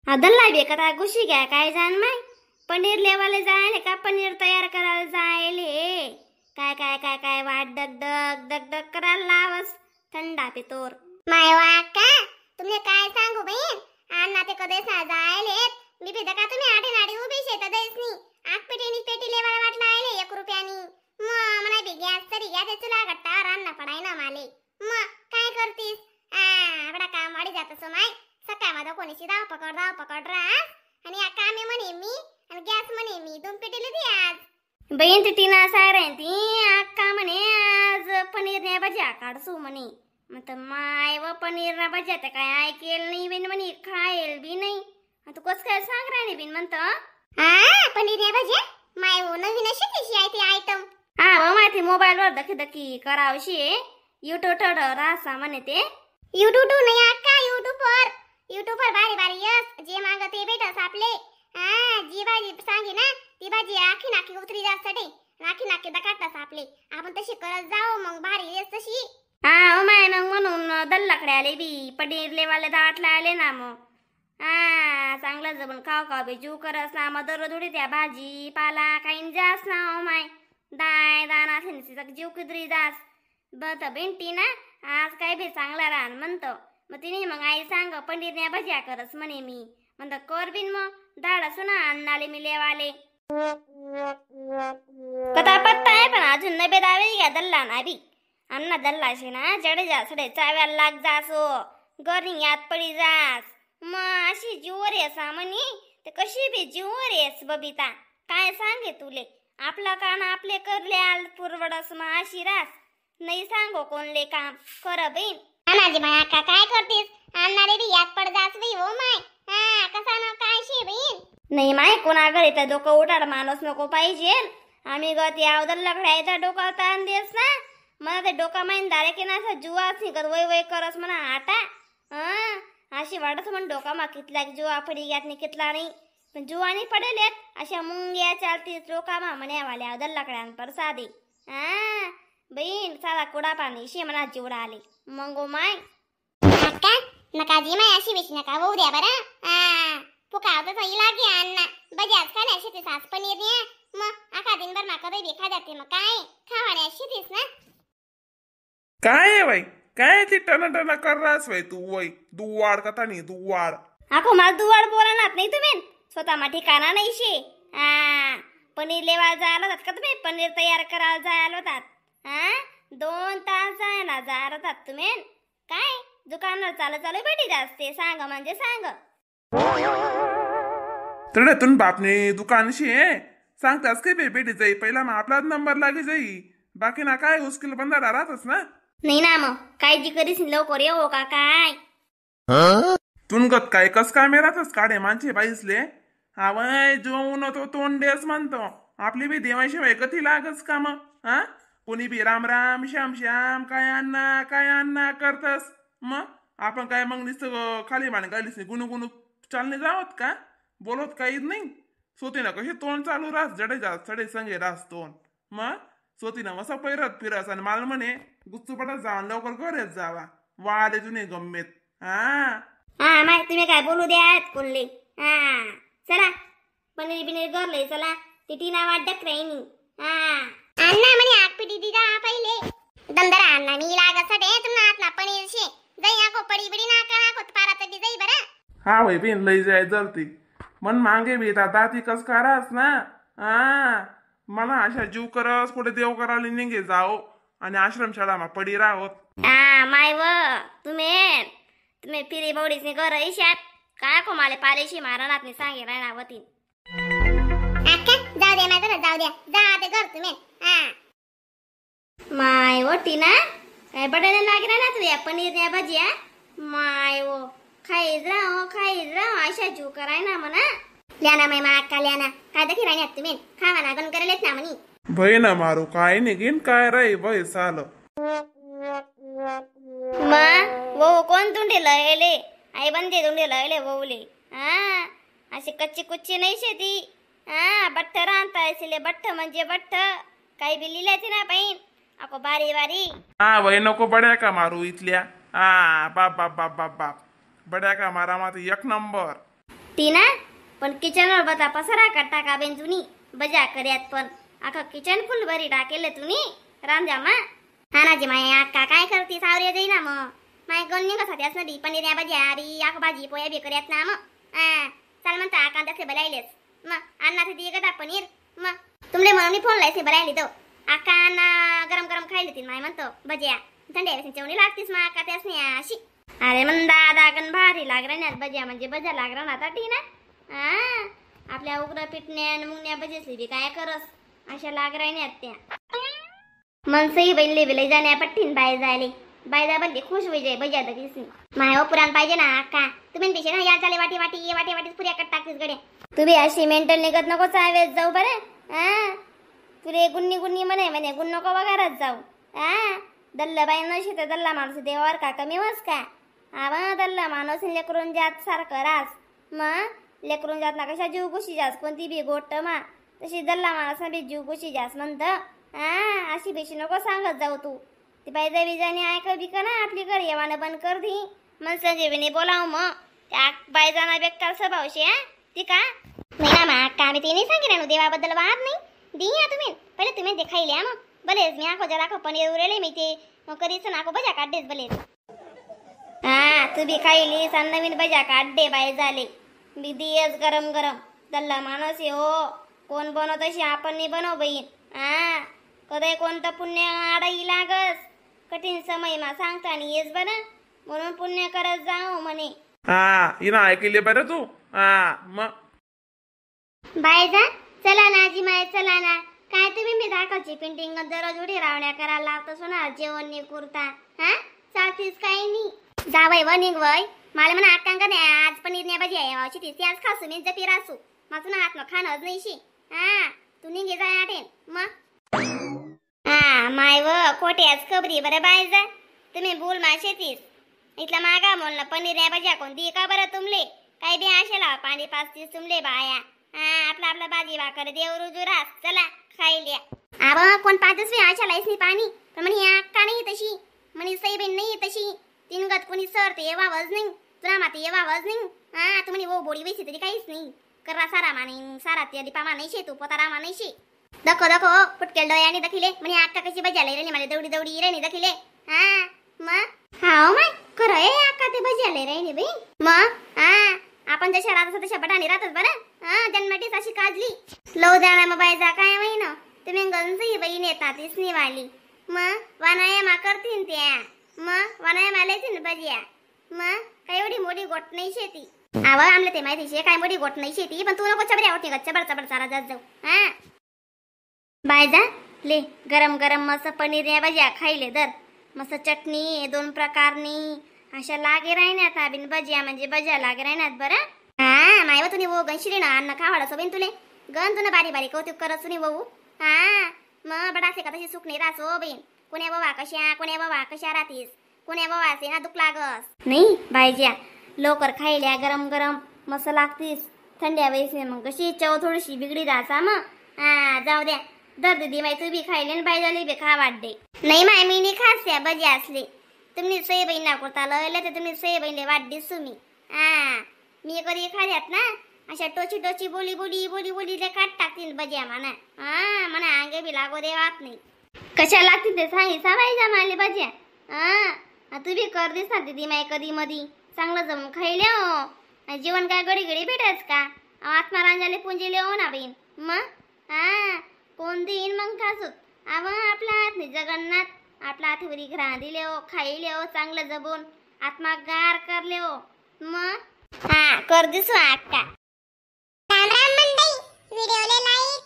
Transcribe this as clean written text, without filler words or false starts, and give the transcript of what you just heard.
दल्ला बे कथा घुशी घ्या काय जाण माय पनीर लेवाले जायले का पनीर तयार करायला जायले काय काय काय काय वाट डग डग डग डग करायला लावस थंडा पितोर माय वाका तुम्ही काय सांगू बहीण अण्णा ते कधीच ना जायले मी भेदा का तुम्ही आठे नाडी उभी शेत देसनी आग पेटीनी पेटी लेवाला वाट लायले 1 रुपयानी मना बी गॅस तरी घ्या ते चुला गट्टा रान्ना पडाय ना माले काय करतीस बडा काम वाडी जात माय सकाळ मध्ये कोणीशी दाव पकड रास आणि या कामे म्हणे मी आणि गॅस म्हणे मी 2 पेटीले दे आज बहीण ती टीना सारे ती अक्का म्हणे आज पनीर ने भज्या काढसू म्हणे मग माय व पनीर ना भज्या तर काय ऐकेल नाही बिन म्हणे खायल बी नाही तू कस काय सांग राहिली बिन म्हणतो पनीर ने भज्या माय हो नवीन अशी कशी आहे ती आयटम व माहिती मोबाईल वर दखी दखी करावशी युट्यूब थोड रासा म्हणे ते युट्यूब नाही अक्का युट्यूब वर बारी बारी यस जे मागं ते भेटस आपले जी भाजी सांगे ना ती भाजी आखी नाकी उतरी जास्त डे नाकी नाकी दकाटस आपले आपण तशी करत जाऊ मग भारी येस तशी माय मग म्हणून दल्लाकडे आले बी पनीर लेवाले दाटला आले ना मग चांगलं जमून खाव बी जीव करस ना मग दररोज उडी त्या भाजी पाला काही जास ना माय दाय दाना थेनसी जीव किदरी जास बत भिंटी ना आज काय बी चांगला रान म्हणतो मग तिने मग आई सांग पनीर भज्या करस म्हणे मी म्हणतो कर बिन मग धाडस ना अन्नाले मी लेवाले कथा पत्ता आहे पण अजून नबे दावे घ्या दल्ला ना बी अण्णा दल्लाशे ना जडे जा सडे चाव्याला लाग जासो गरी यात पडी जास मग अशी जीवर येस म्हणे ते कशी बी जीवर येस बबिता काय सांगे तुले आपला कान आपले करले आल पुरवडस मग अशी रास नाही सांगो कोणले काम कर बहीण अनाजी माय अक्का काय करतीस अन्नाले बी यात पड जास बी हो माय कसा ना काय शे बहीण नाही माय कोणा घरी तर डोकं उठाड माणूस नको पाहिजे आम्ही गत यावदर लकड्या डोका ताण देस ना मला ते डोका माहीन दारे की ना जुवाच निघत वय वय करस म्हणा आटा अशी वाटत म्हण डोका मा कितला जुवा पडी घ्यात नाही कितला नाही पण जुवानी पडेल अशा मुंग्या चालतीस डोका मा म्हण्यावाल्या अवदर लकड्यान परसादी बहीण साधा कुडा पाणी शे म्हणा जीवडा आले मंगो माय अक्का नका जी माय अशी विष नका होऊ द्या बरं फुकावत सही लागे अण्णा बजाज काय अशी ती सास पनीर ने मग आखा दिनभर माका बी खा जाते मग काय खावाने अशी तीस ना काय आहे बाई काय ती टना कर रास बाई तू वय दुवाड कथा नाही दुवाड आखो मला दुवाड बोलणार नाही तुम्ही स्वतः मा ठिकाणा नाही शे पनीर लेवायला जायला होतात का तुम्ही पनीर तयार करायला जायला होतात 2 तास जायला जायला होतात तुम्ही काय दुकानावर चालू भेटी जास्ते सांग म्हणजे सांग तडतून बापने दुकानशी सांगतास काही भेटी जाई पहिला मग आपलाच नंबर लागे जाई बाकी ना काय उस्किल बंदा राहतच ना नाही ना मग काय जी करीस लवकर येऊ का काय तुनगत काय कस काय मेरातच काढे माणसे बाईसले वय जो तो तोंडेस म्हणतो आपली बी देवाशिवाय कधी लागच का मग कोणी बी राम राम श्याम श्याम काय अन्ना करतस मग आपण काय मग नुसतं खाली मान गालीस गुणू गुणू चालणे जावत का बोलत काहीच नाही सोतीनं कशी तोंड चालू रास जडे जा सडे संगे रास तोंड मग सोतीनं मसा पैरत फिरस आणि माल म्हणे गुच्चूपटात जाऊन लवकर घरच जावा वाले जुने गम्मेत माय तुम्ही काय बोलू द्या कोणले चला पनीर बिनीर गरले चला ती टीना वाट डकराईनी अण्णा म्हणे आग पिटी दिदा पहिले दंदरा अण्णा मी लागत सडे तुम्हाला आतला पनीर शे जाई आको पडी बिडी ना का पारा तडी जाई बरं हा वय बिन लई जाय जलती मन मागे बी दाती कस करास ना मला अशा जीव करस कुठे देव करायला निघे जाओ आणि आश्रमशाळा मा पडी राहोत माय व तुम्ही फिरी बवडीसनी घर इशात काय को माले पालेशी महाराणातनी सांगे राणावती अक्का जाऊ दे माझं जाऊ द्या जा ते घर तुम्ही माय वो टीना काय बडाने लागे ना तू या पनीर या भजिया माय वो खाईत राहो अशा जीव कराय ना म्हणा ल्याना माय मा अक्का ल्याना काय देखी राण्यात तुम्ही खावा ना गण करेलेत ना म्हणी भय ना मारू काय निघीन काय रे भय साल वो कोण तुंडे लयले आई बंदे तुंडे लयले वोले अशी कच्ची कुच्ची नाही शेती बट्ट रांता असले बट्ट म्हणजे बट्ट काही बी लिहिल्याचे ना पाहिन अको बारी बारी वय नको बड्या का मारू इथल्या बाप बाप बाप बाप बाप बड्या का मारा मात 1 नंबर ती ना पण किचनवर बता पसारा करता का बेन तुम्ही बजा कर्यात पण अख्खा किचन फुल भरी टाकेले तुम्ही रामजामा. हा ना जी माय अक्का काय करती सावरे जाई ना मग माय गण्य कसा त्यास नदी पनीर या भाजी आरी आख भाजी पोया बी कर्यात ना मग चाल म्हणता आका त्याचे बलायलेस मग अन्ना ती गटा पनीर मग तुमले म्हणून फोन लायसे बलायली तो आका अन्ना गरम गरम खायले तीन माय म्हणतो भजिया थंडी आहे जेवणी लागतीस मग आका त्यास नाही अशी. अरे मग दादा गण भारी लागला ना भजिया म्हणजे भजा लागला ना आता टी ना आपल्या उग्र पिटण्या मुंगण्या भजेसली बी काय करस अशा लागराय नाही त्या मनसही बैले बिले जाण्या पट्टीन बाय जायले बायदा बल्ली खुश होई जाय भजिया दगीसनी माय पुराण पाहिजे ना आका तुम्ही पेशे ना या चाले वाटी वाटी वाटी वाटी पुऱ्या कट टाकतीस गड्या तुम्ही अशी मेंटल निघत नको चावेस जाऊ बरं तुले गुन्नी गुन्नी म्हणे गुण नको वगारच जाऊ दल्ला बाई नशी तर दल्ला माणूस देवावर का कमी वस का आवा दल्ला माणूस लेकरून जात सारखं रास मग लेकरून जात ना कशा जीव गुशी जास कोणती बी गोष्ट मा तशी दल्ला माणूस बी जीव गुशी जास म्हणतं अशी बेशी नको सांगत जाऊ तू ती बायदा बिजाने ऐक बी का ना आपली घर येवानं बंद कर दी मग संजीवनी बोलाव मग त्या बायजाना बेकार स्वभाव शे ती का नाही ना का मी ते नाही सांगितलं ना देवाबद्दल वाद नाही दी या तुम्ही पहिले तुम्ही ते खाईल्या मग भलेच मी आखो जरा आखो पनीर उरेले मी ते मग करीच नाको भजा काढतेस भलेच तू बी खाईलीस आणि नवीन भजा काढते बाय झाले मी दियस गरम गरम दल्ला माणूस आहे हो कोण बनवत अशी आपण नाही बनव बहीण कधी कोणतं पुण्य आडाई लागस कठीण समय मा सांगता आणि येस बना म्हणून पुण्य करत जाऊ म्हणे. हिना ऐकले बरं तू मग बाय जा चला ना आजी माय चला ना काय तुम्ही मी दाखवची पेंटिंग दररोज उडी रावण्या करायला लावतो सोना जेवण नाही कुरता चालतीस काही नाही जावय व निघ वय मला म्हणा आकांका नाही आज पनीर ने भाजी आहे ती ती आज खासू मी जपी रासू माझं ना हात खाणंच नाही शी तू निघे जाय आठेन मग माय व कोट्याच खबरी बरं बाय जा तुम्ही बोल मा शेतीस इथला मागा बोल ना पनीर ने भाजी कोणती का बरं तुमले काही बी आशेला पाणी पाचतीस तुमले बाया आपला आपला भाजी भाकर देव रुजुरास चला खायल्या आव कोण पाचच वे आशा लाईस नाही पाणी पण म्हणे अक्का नाही तशी म्हणे सईबेन नाही तशी तीन गत कोणी सर ते येवावच नाही तुला माते येवावच नाही तू म्हणे वो बोडी वैसे तरी काहीच नाही करा सारा माने सारा ते दीपामा नाही शे तू पोतारा मा नाही शे दखो दखो फुटकेल डोळ्याने दखिले म्हणे अक्का कशी बजायला रे मला दौडी दौडी रे दखिले मग हाव माय खरं आहे अक्का ते बजायला रे बाई मग आपण जशा राहत तशा बटाणी राहतच बरं जन्मटीच अशी काजली लव जाणा मग बायजा काय महिना तुम्ही गंजही बहीण येतात निवाली मग वानाया मा करतीन त्या मग वानाया मालेतीन बजिया मग काही एवढी मोठी गोट नाही शेती आव आमले ते माहिती शे काय मोठी गोट नाही शेती पण तू नको चबरी आवडते का चबड चबड सारा जात जाऊ बायजा ले गरम गरम मस्त पनीर या बजिया खाईले दर मस्त चटणी दोन प्रकारनी अशा लागे राहण्यात बिन भजिया म्हणजे भजिया लागे राहण्यात बरं मायव तुने वो गंशिरी ना अन्न खावाडा सोबीन तुले गन तुने बारी बारी कौतुक करत तुने वो मग बडासे का तशी सुख नाही रासो बहीण कोण्या बाबा कशा राहतीस कोण्या बाबा असे ना दुख लागस नाही बायज्या लवकर खायल्या गरम गरम मस्त लागतीस थंड्या वयसने मग कशी चव थोडीशी बिगडी रासा मग जाऊ द्या दर दीदी माय तू बी खायले बाय झाली बी खा वाटते नाही माय मी नाही खास भजी असले तुम्ही सई बहीण करता लयले तर तुम्ही सई बहीणले वाट दिसू मी कधी खाद्यात ना अशा टोची टोची बोली बोली बोली बोली ले काट टाकतील भजिया म्हणा म्हणा अंगे बी लागो देवात नाही कशा लागतील ते सांगी सावायच्या माले भजिया तू बी कर दिस ना दीदी माय कधी मधी चांगलं जमून खायले हो जेवण काय घडी घडी भेटच का आत्मा रांजाले पुंजिले हो ना बहीण मग कोण देईन मग खासूत आपला हात नाही जगन्नाथ आपला हातीवरी घरा दिले हो खाईले हो चांगलं जबून आत्मा गार करले हो मग कर दिसू अक्का. राम राम मंडई व्हिडिओले लाईक